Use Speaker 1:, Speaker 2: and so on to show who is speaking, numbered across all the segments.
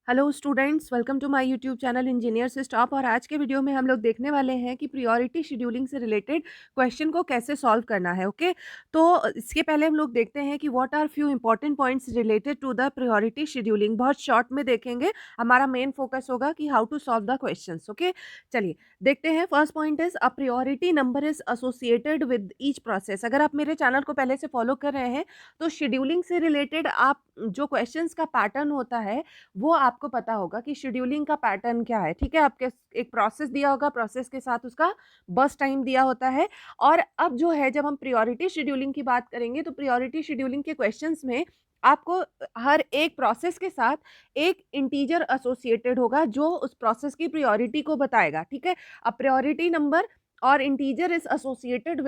Speaker 1: Hello students, welcome to my YouTube channel engineer से stop. और आज के वीडियो में हम लोग देखने वाले हैं कि प्रायोरिटी शेड्यूलिंग से रिलेटेड क्वेश्चन को कैसे सॉल्व करना है। ओके, तो इसके पहले हम लोग देखते हैं कि what are few important points related to the priority scheduling. बहुत शॉर्ट में देखेंगे, हमारा मेन फोकस होगा कि how to solve the questions. Okay, चलिए देखते हैं। First point is a priority number is associated with each process. अगर आप मेरे चैनल को पहले से फॉलो कर रहे हैं तो शेड्यूलिंग से रिलेटेड आप जो क्वेश्चंस का पैटर्न होता है वो आपको पता होगा कि शेड्यूलिंग का पैटर्न क्या है। ठीक है, आपके एक प्रोसेस दिया होगा, प्रोसेस के साथ उसका बर्स्ट टाइम दिया होता है। और अब जो है, जब हम प्रायोरिटी शेड्यूलिंग की बात करेंगे तो प्रायोरिटी शेड्यूलिंग के क्वेश्चंस में आपको हर एक प्रोसेस के साथ एक इंटीजर एसोसिएटेड होगा जो उस प्रोसेस की प्रायोरिटी को बताएगा। ठीक है, अब प्रायोरिटी नंबर और integer is associated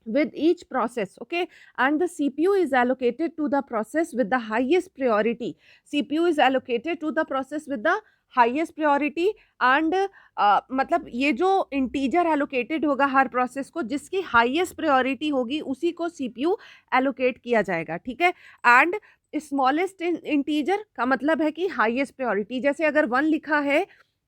Speaker 1: with each process. Okay, and the cpu is allocated to the process with the highest priority. cpu is allocated to the process with the highest priority and मतलब ये जो integer allocated होगा हर process को, जिसकी highest priority होगी उसी को CPU allocate किया जाएगा। ठीक है, एंड स्मॉलेस्ट इंटीजर का मतलब है कि हाईएस्ट प्रायोरिटी। जैसे अगर 1 लिखा है,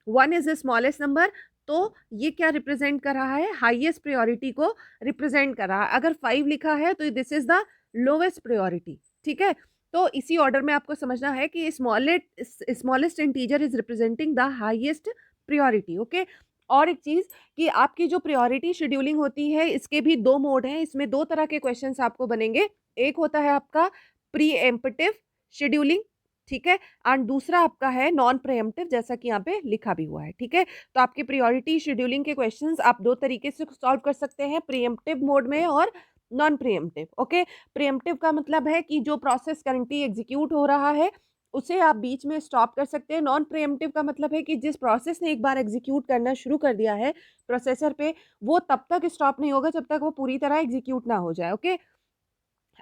Speaker 1: 1 इज द स्मॉलेस्ट नंबर, तो ये क्या रिप्रेजेंट कर रहा है? हाईएस्ट प्रायोरिटी को रिप्रेजेंट कर रहा है। अगर 5 लिखा है तो this is the lowest priority. ठीक है, तो इसी ऑर्डर में आपको समझना है कि smallest integer is representing the highest priority. Okay, और एक चीज कि आपकी जो प्रायोरिटी शेड्यूलिंग होती है इसके भी 2 मोड हैं। इसमें 2 तरह के क्वेश्चंस आपको बनेंगे। एक होता है आपका प्री एम्पटिव शेड्यूलिंग, ठीक है, एंड दूसरा आपका है नॉन प्रीएम्प्टिव, जैसा कि यहाँ पे लिखा भी हुआ है। ठीक है, तो आपके प्रायोरिटी शेड्यूलिंग के क्वेश्चंस आप 2 तरीके से सॉल्व कर सकते हैं, प्रीएम्प्टिव मोड में और नॉन प्रीएम्प्टिव। ओके, प्रीएम्प्टिव का मतलब है कि जो प्रोसेस करंटली एग्जीक्यूट हो रहा है उसे आप बीच में स्टॉप कर सकते हैं। नॉन प्रीएम्प्टिव का मतलब है कि जिस प्रोसेस ने एक बार एग्जीक्यूट करना शुरू कर दिया है प्रोसेसर पे, वो तब तक स्टॉप नहीं होगा जब तक वो पूरी तरह एग्जीक्यूट ना हो जाए। Okay,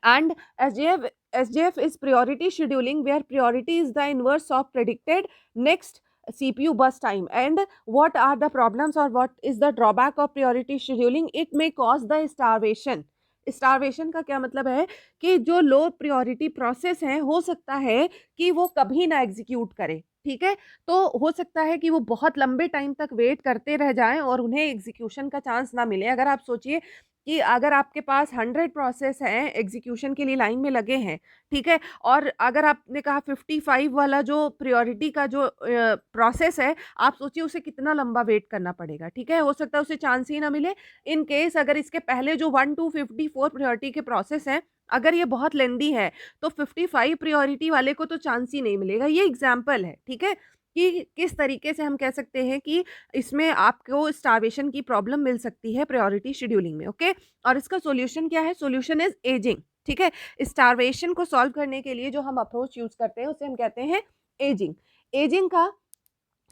Speaker 1: and SJF is priority scheduling, where priority is the inverse of predicted next CPU burst time. And what are the problems or what is the drawback of priority scheduling? It may cause the starvation. Starvation का क्या मतलब है कि जो low priority process है, हो सकता है कि वो कभी ना एग्जीक्यूट करे। ठीक है, तो हो सकता है कि वो बहुत लंबे टाइम तक वेट करते रह जाएं और उन्हें एग्जीक्यूशन का चांस ना मिले। अगर आप सोचिए कि अगर आपके पास 100 प्रोसेस हैं एग्जीक्यूशन के लिए लाइन में लगे हैं, ठीक है, और अगर आपने कहा 55 वाला जो प्रायोरिटी का जो प्रोसेस है, आप सोचिए उसे कितना लंबा वेट करना पड़ेगा। ठीक है, हो सकता है उसे चांस ही ना मिले। इन केस अगर इसके पहले जो 1 to 54 प्रायोरिटी के प्रोसेस हैं, अगर ये बहुत लेंदी है तो 55 प्रायोरिटी वाले को तो चांस ही नहीं मिलेगा। ये एग्जाम्पल है। ठीक है, कि किस तरीके से हम कह सकते हैं कि इसमें आपको स्टार्वेशन की प्रॉब्लम मिल सकती है प्रायोरिटी शेड्यूलिंग में। ओके, और इसका सॉल्यूशन क्या है? Solution is ageing. ठीक है, स्टार्वेशन को सॉल्व करने के लिए जो हम अप्रोच यूज करते हैं उसे हम कहते हैं एजिंग। एजिंग का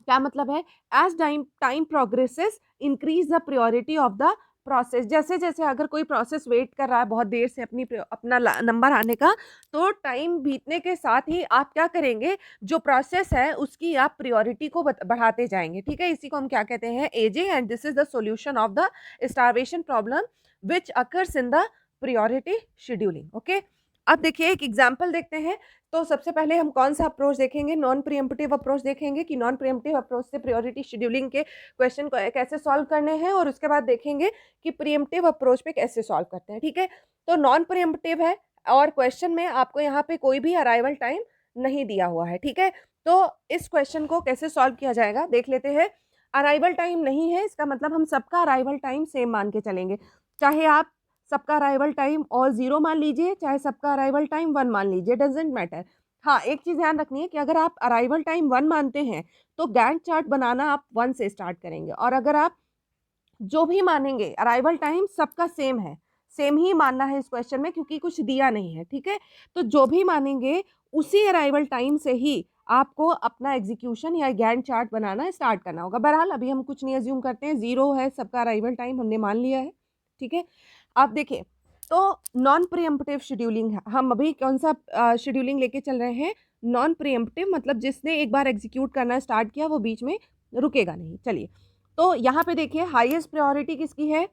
Speaker 1: क्या मतलब है? As time time progresses increase the priority of the process. जैसे जैसे अगर कोई प्रोसेस वेट कर रहा है बहुत देर से अपना नंबर आने का, तो टाइम बीतने के साथ ही आप क्या करेंगे, जो प्रोसेस है उसकी आप प्रायोरिटी को बढ़ाते जाएंगे। ठीक है, इसी को हम क्या कहते हैं? Ageing. And this is the solution of the starvation problem which occurs in the priority scheduling. Okay, अब देखिए एक एग्जाम्पल देखते हैं। तो सबसे पहले हम कौन सा अप्रोच देखेंगे? नॉन प्रीएम्प्टिव अप्रोच देखेंगे कि नॉन प्रीएम्प्टिव अप्रोच से प्रायोरिटी शेड्यूलिंग के क्वेश्चन को कैसे सॉल्व करने हैं, और उसके बाद देखेंगे कि प्रीएम्प्टिव अप्रोच पे कैसे सॉल्व करते हैं। ठीक है, तो नॉन प्रीएम्प्टिव है और क्वेश्चन में आपको यहाँ पे कोई भी अराइवल टाइम नहीं दिया हुआ है। ठीक है, तो इस क्वेश्चन को कैसे सॉल्व किया जाएगा देख लेते हैं। अराइवल टाइम नहीं है, इसका मतलब हम सबका अराइवल टाइम सेम मान के चलेंगे। चाहे आप सबका अराइवल टाइम और 0 मान लीजिए, चाहे सबका अराइवल टाइम 1 मान लीजिए, डजेंट मैटर। हाँ, एक चीज़ ध्यान रखनी है कि अगर आप अराइवल टाइम 1 मानते हैं तो गैंट चार्ट बनाना आप 1 से स्टार्ट करेंगे, और अगर आप जो भी मानेंगे अराइवल टाइम सबका सेम है, सेम ही मानना है इस क्वेश्चन में क्योंकि कुछ दिया नहीं है। ठीक है, तो जो भी मानेंगे उसी अराइवल टाइम से ही आपको अपना एग्जीक्यूशन या गैंट चार्ट बनाना स्टार्ट करना होगा। बहरहाल अभी हम कुछ नहीं अज्यूम करते हैं, 0 है सबका अराइवल टाइम, हमने मान लिया है। ठीक है, आप देखिए, तो नॉन प्रीएम्प्टिव शेड्यूलिंग है, हम अभी कौन सा शेड्यूलिंग लेके चल रहे हैं? नॉन प्रीएम्प्टिव, मतलब जिसने एक बार एग्जीक्यूट करना स्टार्ट किया वो बीच में रुकेगा नहीं। चलिए, तो यहाँ पे देखिए हाईएस्ट प्रायोरिटी किसकी है?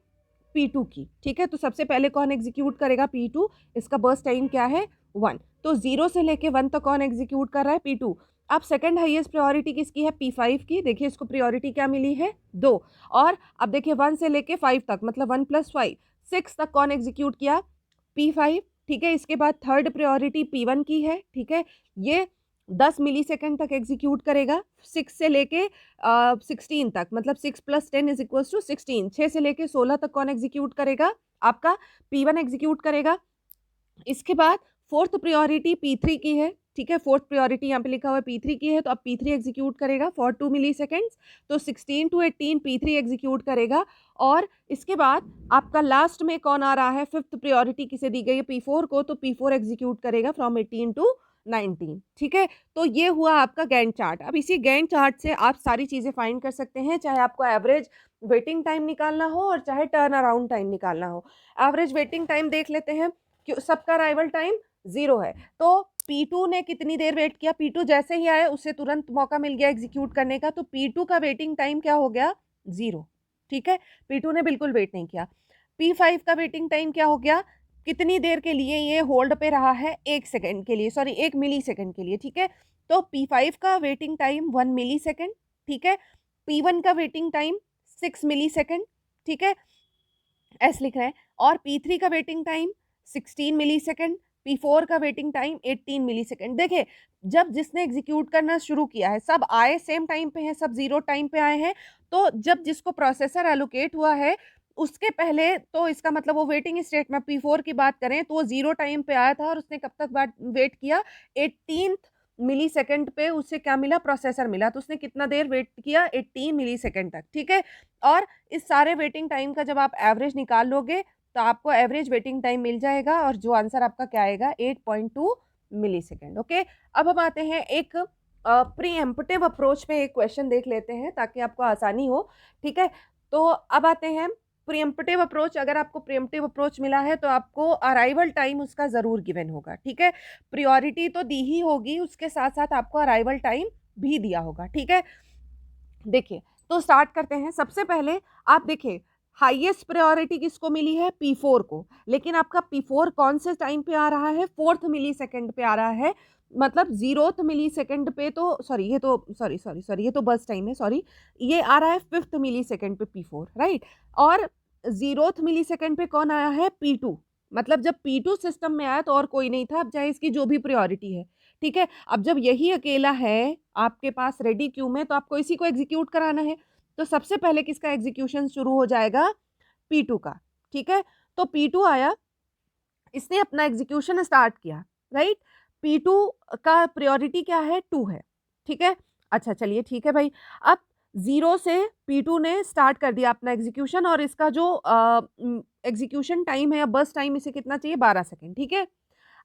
Speaker 1: P2 की। ठीक है, तो सबसे पहले कौन एग्जीक्यूट करेगा? P2। इसका बर्स्ट टाइम क्या है? 1। तो 0 से लेके 1 तक कौन एग्जीक्यूट कर रहा है? P2। अब सेकंड हाईएस्ट प्रायोरिटी किसकी है? P5 की। देखिए इसको प्रायोरिटी क्या मिली है? 2। और अब देखिए 1 से लेके 5 तक, मतलब 1 + 5 6 तक कौन एग्जीक्यूट किया? P5। ठीक है, इसके बाद थर्ड प्रायोरिटी P1 की है। ठीक है, ये 10 मिलीसेकंड तक एग्जीक्यूट करेगा 6 से लेके 16 तक, मतलब 6 + 10 = 16। 6 से लेके 16 तक कौन एग्जीक्यूट करेगा? आपका P1 एग्जीक्यूट करेगा। इसके बाद फोर्थ प्रायोरिटी P3 की है। ठीक है, फोर्थ प्रायोरिटी यहाँ पे लिखा हुआ है P3 की है, तो अब P3 एग्जीक्यूट करेगा फॉर 2 मिलीसेकंड्स। तो 16 to 18 P3 एग्जीक्यूट करेगा। और इसके बाद आपका लास्ट में कौन आ रहा है? फिफ्थ प्रायोरिटी किसे दी गई है? P4 को। तो P4 एग्जीक्यूट करेगा फ्रॉम 18 to 19। ठीक है, तो ये हुआ आपका गैंट चार्ट। अब इसी गैंट चार्ट से आप सारी चीजें फाइंड कर सकते हैं, चाहे आपको एवरेज वेटिंग टाइम निकालना हो और चाहे टर्न अराउंड टाइम निकालना हो। एवरेज वेटिंग टाइम देख लेते हैं। सबका अराइवल टाइम 0 है, तो P2 ने कितनी देर वेट किया? P2 जैसे ही आया उसे तुरंत मौका मिल गया एग्जीक्यूट करने का, तो P2 का वेटिंग टाइम क्या हो गया? 0। ठीक है, P2 ने बिल्कुल वेट नहीं किया। P5 का वेटिंग टाइम क्या हो गया? कितनी देर के लिए ये होल्ड पे रहा है? 1 सेकंड के लिए, सॉरी 1 मिली सेकंड के लिए। ठीक है, तो P5 का वेटिंग टाइम 1 मिली सेकंड। ठीक है, P1 का वेटिंग टाइम 6 मिली सेकंड। ठीक है, ऐसे लिख रहे हैं। और P3 का वेटिंग टाइम 16 मिलीसेकंड, P4 का वेटिंग टाइम 18 मिलीसेकंड। देखिए, जब जिसने एग्जीक्यूट करना शुरू किया है, सब आए सेम टाइम पे हैं, सब 0 टाइम पे आए हैं, तो जब जिसको प्रोसेसर एलोकेट हुआ है उसके पहले, तो इसका मतलब वो वेटिंग स्टेट में P4 की बात करें तो वो 0 टाइम पे आया था और उसने कब तक वेट किया? 18 मिलीसेकंड पे उसे क्या मिला? प्रोसेसर मिला। तो उसने कितना देर वेट किया? 18 मिलीसेकंड तक। ठीक है, और इस सारे वेटिंग टाइम का जब आप एवरेज निकाल लोगे तो आपको एवरेज वेटिंग टाइम मिल जाएगा, और जो आंसर आपका क्या आएगा? 8.2 मिलीसेकंड। ओके, अब हम आते हैं एक प्रीएम्प्टिव अप्रोच पे एक क्वेश्चन देख लेते हैं ताकि आपको आसानी हो। ठीक है, तो अब आते हैं प्रीएम्प्टिव अप्रोच। अगर आपको प्रीएम्प्टिव अप्रोच मिला है तो आपको अराइवल टाइम उसका ज़रूर गिवन होगा। ठीक है, प्रायोरिटी तो दी ही होगी, उसके साथ साथ आपको अराइवल टाइम भी दिया होगा। ठीक है, देखिए तो स्टार्ट करते हैं। सबसे पहले आप देखिए, हाईएस्ट प्रायोरिटी किसको मिली है? P4 को। लेकिन आपका P4 कौन से टाइम पे आ रहा है? 4th मिलीसेकंड पे आ रहा है, मतलब 0th मिलीसेकंड पे, तो सॉरी ये तो सॉरी ये तो बस टाइम है, सॉरी ये आ रहा है 5th मिलीसेकंड पे P4, राइट। और 0th मिलीसेकंड पे कौन आया है? P2। मतलब जब P2 सिस्टम में आया तो और कोई नहीं था, अब चाहे इसकी जो भी प्रायोरिटी है। ठीक है, अब जब यही अकेला है आपके पास रेडी क्यू में, तो आपको इसी को एग्जीक्यूट कराना है। तो सबसे पहले किसका एग्जीक्यूशन शुरू हो जाएगा? P2 का। ठीक है, तो P2 आया, इसने अपना एग्जीक्यूशन स्टार्ट किया, राइट। P2 का प्रायोरिटी क्या है? 2 है। ठीक है, अच्छा चलिए ठीक है भाई। अब 0 से P2 ने स्टार्ट कर दिया अपना एग्जीक्यूशन, और इसका जो एग्जीक्यूशन टाइम है या बस टाइम, इसे कितना चाहिए? 12 सेकेंड। ठीक है,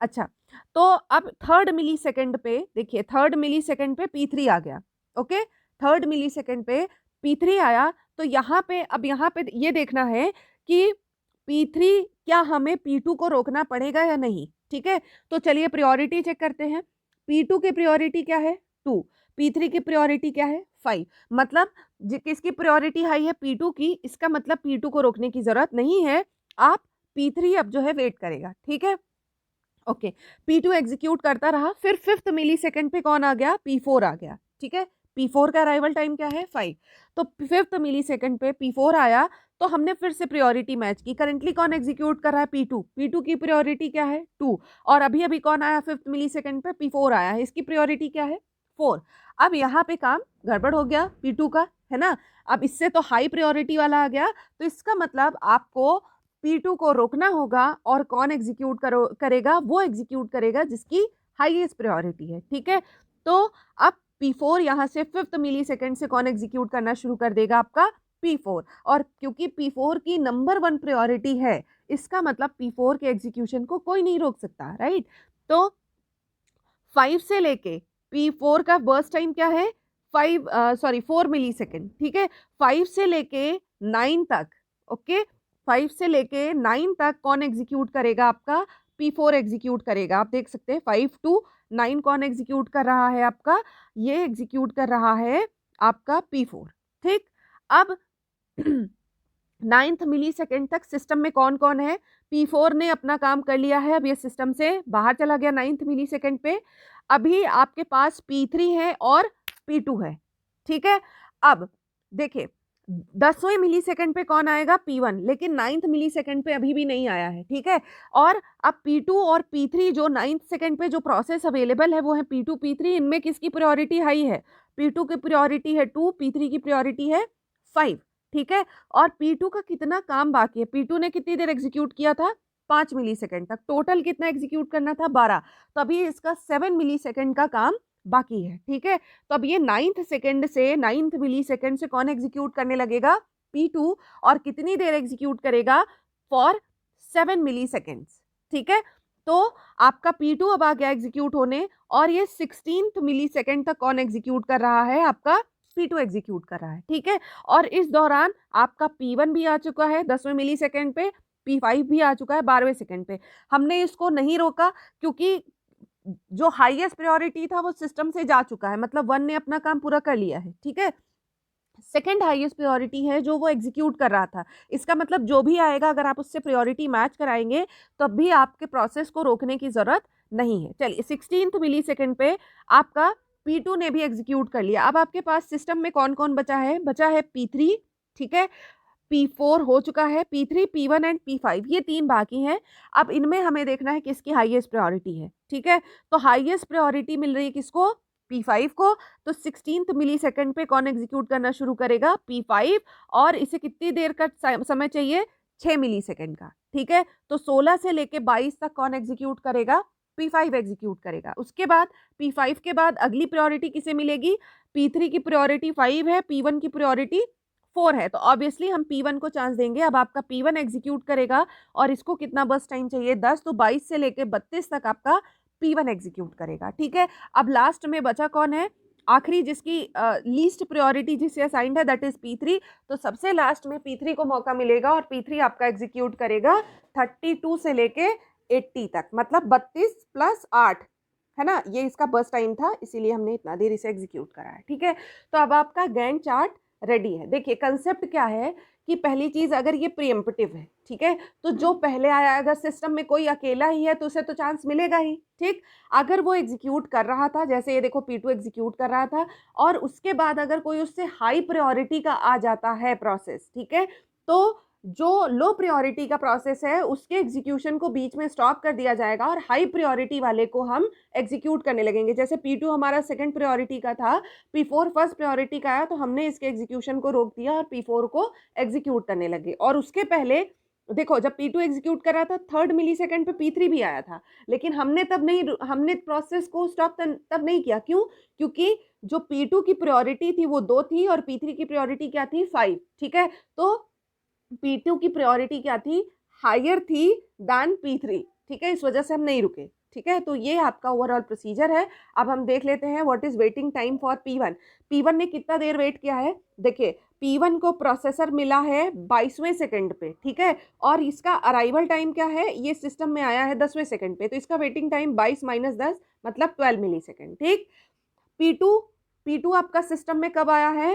Speaker 1: अच्छा, तो अब थर्ड मिली सेकेंड पे देखिए, थर्ड मिली सेकेंड पे P3 आ गया। ओके, थर्ड मिली सेकेंड पे P3 आया, तो यहाँ पे अब यहाँ पे ये देखना है कि P3 क्या हमें P2 को रोकना पड़ेगा या नहीं। ठीक है, तो चलिए प्रायोरिटी चेक करते हैं। P2 की प्रायोरिटी क्या है? 2। P3 की प्रायोरिटी क्या है? 5। मतलब किसकी प्रायोरिटी हाई है? P2 की। इसका मतलब P2 को रोकने की जरूरत नहीं है, आप P3 अब जो है वेट करेगा। ठीक है, ओके, P2 एग्जीक्यूट करता रहा, फिर 5th मिलीसेकंड पे कौन आ गया? P4 आ गया। ठीक है, P4 का अराइवल टाइम क्या है? 5। तो 5th मिलीसेकंड पे P4 आया, तो हमने फिर से प्रायोरिटी मैच की। करंटली कौन एग्जीक्यूट कर रहा है? P2। P2 की प्रायोरिटी क्या है? 2। और अभी अभी कौन आया 5th मिलीसेकंड पे? P4 आया है, इसकी प्रायोरिटी क्या है? 4। अब यहाँ पे काम गड़बड़ हो गया P2 का, है ना। अब इससे तो हाई प्रायोरिटी वाला आ गया, तो इसका मतलब आपको P2 को रोकना होगा, और कौन एग्जीक्यूट करेगा? वो एग्जीक्यूट करेगा जिसकी हाईएस्ट प्रायोरिटी है। ठीक है, तो अब P4 यहाँ से 5th मिलीसेकंड से कौन एग्जीक्यूट करना शुरू कर देगा? आपका P4। और क्योंकि P4 की नंबर 1 प्रायोरिटी है, इसका मतलब P4 के एग्जीक्यूशन को कोई नहीं रोक सकता, राइट। तो 5 से लेके P4 का बर्स्ट टाइम क्या है? 4 मिलीसेकंड। ठीक है, 5 से लेके 9 तक, ओके, 5 से लेके 9 तक कौन एग्जीक्यूट करेगा? आपका P4 एग्जीक्यूट करेगा। आप देख सकते हैं 5 to 9 कौन एग्जीक्यूट कर रहा है? आपका ये एग्जीक्यूट कर रहा है आपका P4। ठीक, अब 9th मिलीसेकंड तक सिस्टम में कौन कौन है? P4 ने अपना काम कर लिया है, अब ये सिस्टम से बाहर चला गया 9th मिलीसेकंड पे। अभी आपके पास P3 है और P2 है, ठीक है। अब देखिए 10वें मिली सेकंड पे कौन आएगा, P1, लेकिन 9th मिली सेकंड पे अभी भी नहीं आया है, ठीक है। और अब P2 और P3 जो 9th सेकंड पे जो प्रोसेस अवेलेबल है वो है P2 P3, इनमें किसकी प्रायोरिटी हाई है, P2 की प्रायोरिटी है 2, P3 की प्रायोरिटी है 5, ठीक है। और P2 का कितना काम बाकी है, P2 ने कितनी देर एग्जीक्यूट किया था, 5 मिली सेकंड तक, टोटल कितना एग्जीक्यूट करना था, 12, तो अभी इसका 7 मिली सेकंड का काम बाकी है, ठीक है। तो अब ये 9th सेकंड से 9th मिली सेकंड से कौन एग्जीक्यूट करने लगेगा, P2, और कितनी देर एग्जीक्यूट करेगा, फॉर 7 मिली सेकेंड्स, ठीक है। तो आपका P2 अब आ गया एग्जीक्यूट होने, और ये 16th मिली सेकेंड तक कौन एग्जीक्यूट कर रहा है, आपका P2 एग्जीक्यूट कर रहा है, ठीक है। और इस दौरान आपका P1 भी आ चुका है 10वें मिली सेकेंड पे, P5 भी आ चुका है 12वें सेकेंड पे। हमने इसको नहीं रोका क्योंकि जो हाईएस्ट प्रायोरिटी था वो सिस्टम से जा चुका है, मतलब 1 ने अपना काम पूरा कर लिया है, ठीक है। सेकंड हाईएस्ट प्रायोरिटी है जो वो एग्जीक्यूट कर रहा था, इसका मतलब जो भी आएगा अगर आप उससे प्रायोरिटी मैच कराएंगे तब भी आपके प्रोसेस को रोकने की जरूरत नहीं है। चलिए 16th मिली सेकेंड पे आपका P2 ने भी एग्जीक्यूट कर लिया। अब आपके पास सिस्टम में कौन कौन बचा है, बचा है P3, ठीक है, P4 हो चुका है, P3, P1 एंड P5, ये 3 बाकी हैं। अब इनमें हमें देखना है किसकी हाईएस्ट प्रायोरिटी है, ठीक है। तो हाईएस्ट प्रायोरिटी मिल रही है किसको, P5 को। तो 16th मिली सेकेंड पे कौन एग्जीक्यूट करना शुरू करेगा, P5, और इसे कितनी देर का समय चाहिए, 6 मिली सेकेंड का, ठीक है। तो 16 से लेके 22 तक कौन एग्जीक्यूट करेगा, P5 एग्जीक्यूट करेगा। उसके बाद P5 के बाद अगली प्रायोरिटी किसे मिलेगी, P3 की प्रायोरिटी 5 है, P1 की प्रायोरिटी 4 है, तो ऑब्वियसली हम P1 को चांस देंगे। अब आपका P1 एग्जीक्यूट करेगा और इसको कितना बस टाइम चाहिए, 10, तो 22 से लेके 32 तक आपका P1 एग्जीक्यूट करेगा, ठीक है। अब लास्ट में बचा कौन है, आखिरी जिसकी लीस्ट प्रायोरिटी जिसे असाइंड है, दैट इज P3। तो सबसे लास्ट में P3 को मौका मिलेगा और P3 आपका एग्जीक्यूट करेगा 32 से लेके 80 तक, मतलब 32 प्लस 8 है ना, ये इसका बस टाइम था, इसीलिए हमने इतना देर इसे एग्जीक्यूट करा है, ठीक है। तो अब आपका गैंट चार्ट रेडी है। देखिए कंसेप्ट क्या है कि पहली चीज, अगर ये प्रीएम्प्टिव है, ठीक है, तो जो पहले आया, अगर सिस्टम में कोई अकेला ही है तो उसे तो चांस मिलेगा ही, ठीक। अगर वो एग्जीक्यूट कर रहा था, जैसे ये देखो P2 एग्जीक्यूट कर रहा था, और उसके बाद अगर कोई उससे हाई प्रायोरिटी का आ जाता है प्रोसेस, ठीक है, तो जो लो प्रायोरिटी का प्रोसेस है उसके एग्जीक्यूशन को बीच में स्टॉप कर दिया जाएगा और हाई प्रायोरिटी वाले को हम एग्जीक्यूट करने लगेंगे। जैसे P2 हमारा सेकंड प्रायोरिटी का था, P4 फर्स्ट प्रायोरिटी का आया, तो हमने इसके एग्जीक्यूशन को रोक दिया और P4 को एग्जीक्यूट करने लगे। और उसके पहले देखो जब P2 एग्जीक्यूट कर रहा था, 3rd मिली सेकेंड पे P3 भी आया था, लेकिन हमने प्रोसेस को स्टॉप तब नहीं किया। क्यों? क्योंकि जो P2 की प्रायोरिटी थी वो 2 थी और P3 की प्रायोरिटी क्या थी, 5, ठीक है। तो P2 की प्रायोरिटी क्या थी, हायर थी दैन P3, ठीक है, इस वजह से हम नहीं रुके, ठीक है। तो ये आपका ओवरऑल प्रोसीजर है। अब हम देख लेते हैं what is waiting time for P1। P1 ने कितना देर वेट किया है, देखिए P1 को प्रोसेसर मिला है 22वें सेकंड पे, ठीक है, और इसका अराइवल टाइम क्या है, ये सिस्टम में आया है 10वें सेकंड पे, तो इसका वेटिंग टाइम 22 माइनस 10 मतलब 12 मिली सेकेंड, ठीक। P2 आपका सिस्टम में कब आया है,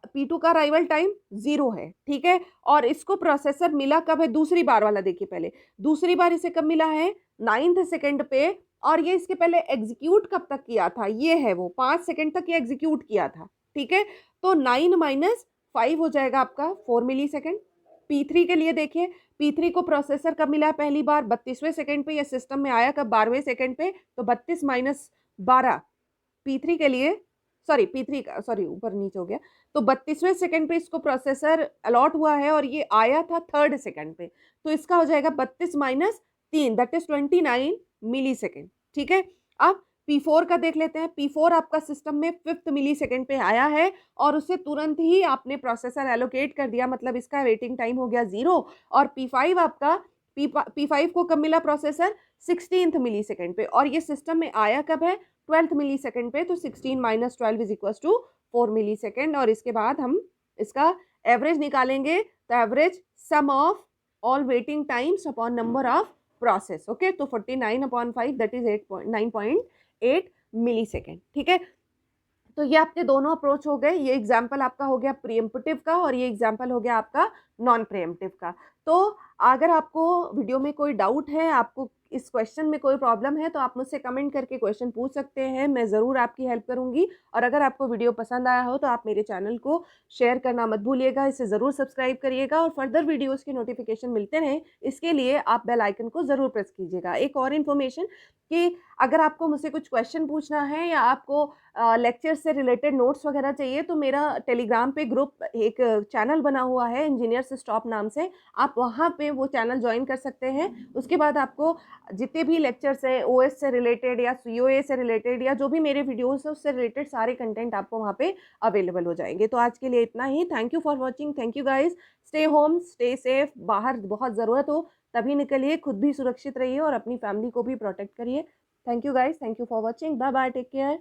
Speaker 1: P2 का अराइवल टाइम 0 है, ठीक है, और इसको प्रोसेसर मिला कब है, दूसरी बार वाला देखिए, पहले दूसरी बार इसे कब मिला है, 9th सेकंड पे, और ये इसके पहले एग्जीक्यूट कब तक किया था, ये है वो 5 सेकंड तक ये एग्जीक्यूट किया था, ठीक है। तो 9 माइनस 5 हो जाएगा आपका 4 मिली सेकेंड। P3 के लिए देखिए, P3 को प्रोसेसर कब मिला पहली बार, 32वें सेकंड पे, या सिस्टम में आया कब, 12वें सेकंड पे, तो 32 माइनस 12 P3 के लिए, सॉरी P3 का, सॉरी ऊपर नीचे हो गया, तो 32वें सेकंड पे इसको प्रोसेसर अलॉट हुआ है और ये आया था 3rd सेकंड पे, तो इसका हो जाएगा 32 minus 3 that is 29 millisecond, ठीक है। अब P4 का देख लेते हैं। P4 आपका सिस्टम में 5th मिली सेकेंड पे आया है और उसे तुरंत ही आपने प्रोसेसर एलोकेट कर दिया, मतलब इसका वेटिंग टाइम हो गया 0। और P5 आपका, P5 को कब मिला प्रोसेसर, 16th मिली सेकेंड पे, और ये सिस्टम में आया कब है, 12th मिली सेकेंड पे, तो 16 minus 12 is equal to 4 millisecond. और इसके बाद हम इसका एवरेज निकालेंगे, तो average sum of all waiting times upon number of process, okay, तो 49/5 दैट इज 9.8 मिली सेकेंड, ठीक है। तो ये आपके दोनों अप्रोच हो गए, ये एग्जाम्पल आपका हो गया प्रीएम्प्टिव का और ये एग्जाम्पल हो गया आपका नॉन प्रीएम्प्टिव का। तो अगर आपको वीडियो में कोई डाउट है, आपको इस क्वेश्चन में कोई प्रॉब्लम है तो आप मुझसे कमेंट करके क्वेश्चन पूछ सकते हैं, मैं ज़रूर आपकी हेल्प करूँगी। और अगर आपको वीडियो पसंद आया हो तो आप मेरे चैनल को शेयर करना मत भूलिएगा, इसे ज़रूर सब्सक्राइब करिएगा और फर्दर वीडियोज़ के नोटिफ़िकेशन मिलते रहें, इसके लिए आप बेल आइकन को ज़रूर प्रेस कीजिएगा। एक और इन्फॉर्मेशन कि अगर आपको मुझसे कुछ क्वेश्चन पूछना है या आपको लेक्चर से रिलेटेड नोट्स वगैरह चाहिए तो मेरा टेलीग्राम पे ग्रुप एक चैनल बना हुआ है इंजीनियर्स स्टॉप नाम से, आप वहाँ पे वो चैनल जॉइन कर सकते हैं। उसके बाद आपको जितने भी लेक्चर्स हैं ओएस से रिलेटेड या सीओए से रिलेटेड या जो भी मेरे वीडियोस हैं उससे रिलेटेड सारे कंटेंट आपको वहाँ पे अवेलेबल हो जाएंगे। तो आज के लिए इतना ही। Thank you for watching. Thank you guys. Stay home, stay safe. बाहर बहुत ज़रूरत हो तभी निकलिए, खुद भी सुरक्षित रहिए और अपनी फैमिली को भी प्रोटेक्ट करिए। Thank you guys. Thank you for watching. Bye bye, take care.